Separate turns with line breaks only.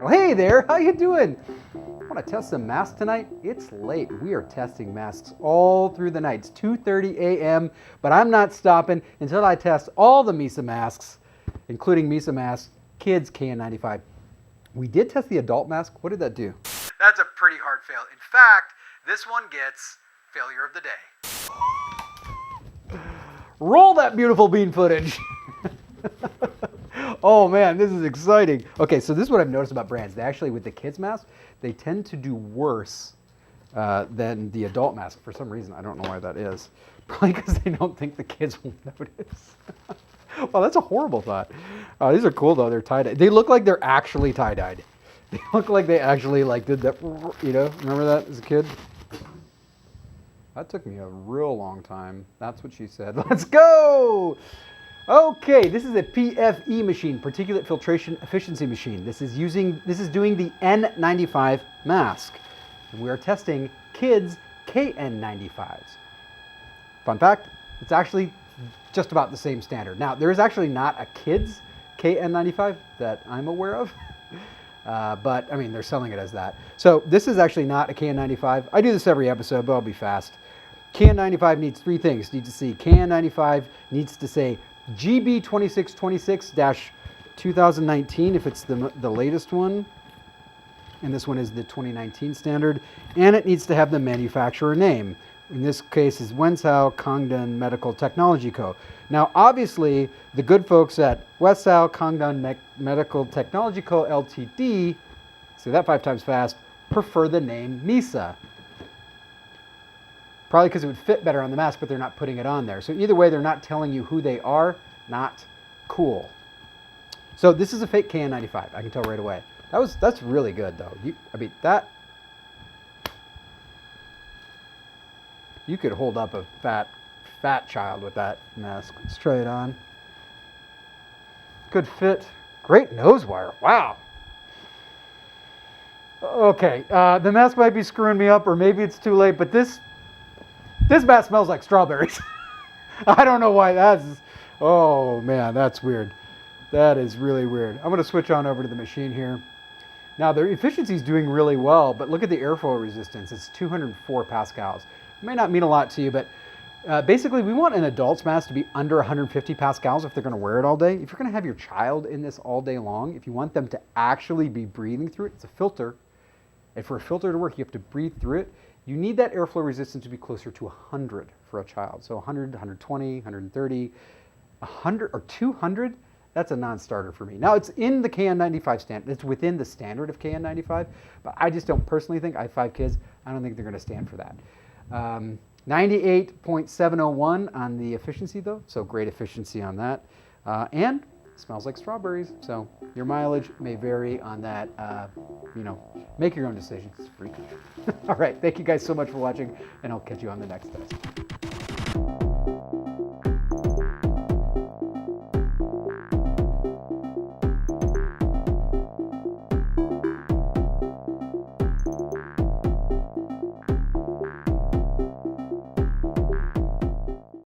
Well, hey there, how you doing? Want to test some masks tonight? It's late. We are testing masks all through the night. It's 2:30 a.m., but I'm not stopping until I test all the MISSAA masks, including MISSAA masks, kids KN95. We did test the adult mask. What did that do? That's a pretty hard fail. In fact, this one gets failure of the day. Roll that beautiful bean footage. Oh man, this is exciting. Okay, so this is what I've noticed about brands. They actually, with the kids mask, they tend to do worse than the adult mask for some reason. I don't know why that is. Probably because they don't think the kids will notice. Well, that's a horrible thought. These are cool though. They're tie-dyed. They look like they're actually tie-dyed. They look like they actually like did that. You know, remember that as a kid? That took me a real long time. That's what she said. Let's go. Okay, this is a PFE machine, particulate filtration efficiency machine. This is doing the N95 mask. We are testing kids KN95s. Fun fact, it's actually just about the same standard. Now, there is actually not a kids KN95 that I'm aware of, but I mean, they're selling it as that. So this is actually not a KN95. I do this every episode, but I'll be fast. KN95 needs three things. It needs to see KN95 needs to say GB 2626-2019 if it's the latest one, and this one is the 2019 standard, and it needs to have the manufacturer name. In this case is Wenzhou Kangdun Medical Technology Co. Now obviously the good folks at Wenzhou Kangdun Medical Technology Co. Ltd, say that 5 times fast, prefer the name MISSAA. Probably because it would fit better on the mask, but they're not putting it on there. So either way, they're not telling you who they are. Not cool. So this is a fake KN95. I can tell right away. That's really good though. You could hold up a fat child with that mask. Let's try it on. Good fit. Great nose wire. Wow. Okay, the mask might be screwing me up, or maybe it's too late, but this mask smells like strawberries. I don't know why that's... Oh man, that's weird. That is really weird. I'm going to switch on over to the machine here. Now their efficiency is doing really well, but look at the airflow resistance. It's 204 pascals. It may not mean a lot to you, but basically we want an adult's mask to be under 150 pascals if they're going to wear it all day. If you're going to have your child in this all day long, if you want them to actually be breathing through it, it's a filter. And for a filter to work, you have to breathe through it. You need that airflow resistance to be closer to 100 for a child. So 100, 120, 130, 100 or 200, that's a non-starter for me. Now it's in the KN95 standard. It's within the standard of KN95, but I just don't personally think, I have 5 kids, I don't think they're going to stand for that. 98.701 on the efficiency though, so great efficiency on that. And it smells like strawberries, so your mileage may vary on that. Make your own decisions. It's free. All right, thank you guys so much for watching, and I'll catch you on the next test.